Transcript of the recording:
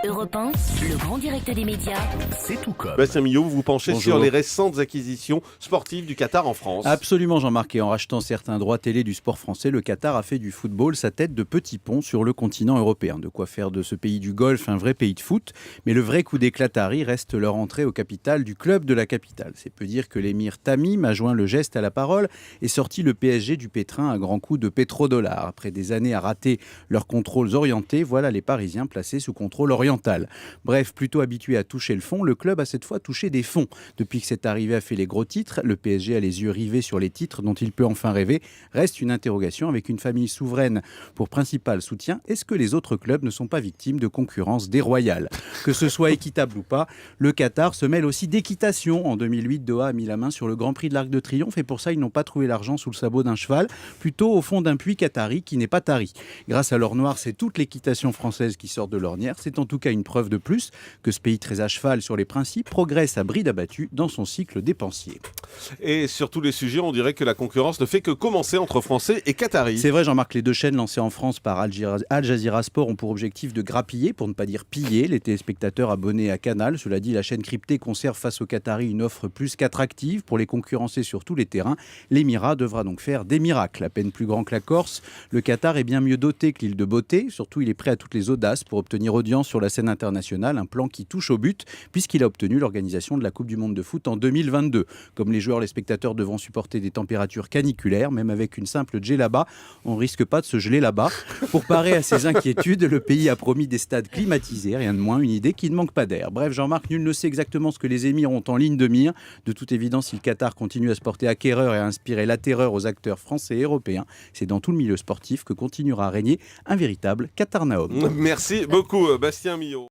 Europe 1, le grand direct des médias. C'est tout comme. Bastien Millot, vous vous penchez Bonjour. sur les récentes acquisitions sportives du Qatar en France. Absolument, Jean-Marc. Et en rachetant certains droits télé du sport français, le Qatar a fait du football sa tête de petit pont sur le continent européen. De quoi faire de ce pays du Golfe un vrai pays de foot. Mais le vrai coup d'éclat qatari reste leur entrée au capital du club de la capitale. C'est peu dire que l'émir Tamim a joint le geste à la parole et sorti le PSG du pétrin à grands coups de pétrodollars. Après des années à rater leurs contrôles orientés, voilà les Parisiens placés sous contrôle oriental. Bref, plutôt habitué à toucher le fond, le club a cette fois touché des fonds. Depuis que cette arrivée a fait les gros titres, le PSG a les yeux rivés sur les titres dont il peut enfin rêver. Reste une interrogation avec une famille souveraine pour principal soutien. Est-ce que les autres clubs ne sont pas victimes de concurrence déloyale ? Que ce soit équitable ou pas, le Qatar se mêle aussi d'équitation. En 2008, Doha a mis la main sur le Grand Prix de l'Arc de Triomphe et pour ça, ils n'ont pas trouvé l'argent sous le sabot d'un cheval, plutôt au fond d'un puits qatari qui n'est pas tari. Grâce à l'or noir, c'est toute l'équitation française qui sort de l'ornière. C'est en tout cas une preuve de plus que ce pays très à cheval sur les principes progresse à bride abattue dans son cycle dépensier. Et sur tous les sujets, on dirait que la concurrence ne fait que commencer entre Français et Qataris. C'est vrai, Jean-Marc, les deux chaînes lancées en France par Al Jazeera Sport ont pour objectif de grappiller, pour ne pas dire piller, les téléspectateurs abonnés à Canal. Cela dit, la chaîne cryptée conserve face aux Qataris une offre plus qu'attractive pour les concurrencer sur tous les terrains. L'Émirat devra donc faire des miracles. À peine plus grand que la Corse, le Qatar est bien mieux doté que l'île de Beauté. Surtout, il est prêt à toutes les audaces pour obtenir audience sur la scène internationale, un plan qui touche au but puisqu'il a obtenu l'organisation de la Coupe du Monde de foot en 2022. Comme les joueurs, les spectateurs devront supporter des températures caniculaires, même avec une simple djellaba, on risque pas de se geler là-bas. Pour parer à ces inquiétudes, le pays a promis des stades climatisés, rien de moins, une idée qui ne manque pas d'air. Bref, Jean-Marc, nul ne sait exactement ce que les émirs ont en ligne de mire. De toute évidence, si le Qatar continue à se porter acquéreur et à inspirer la terreur aux acteurs français et européens, c'est dans tout le milieu sportif que continuera à régner un véritable Qatarnaum. Merci beaucoup, Bastien Millot.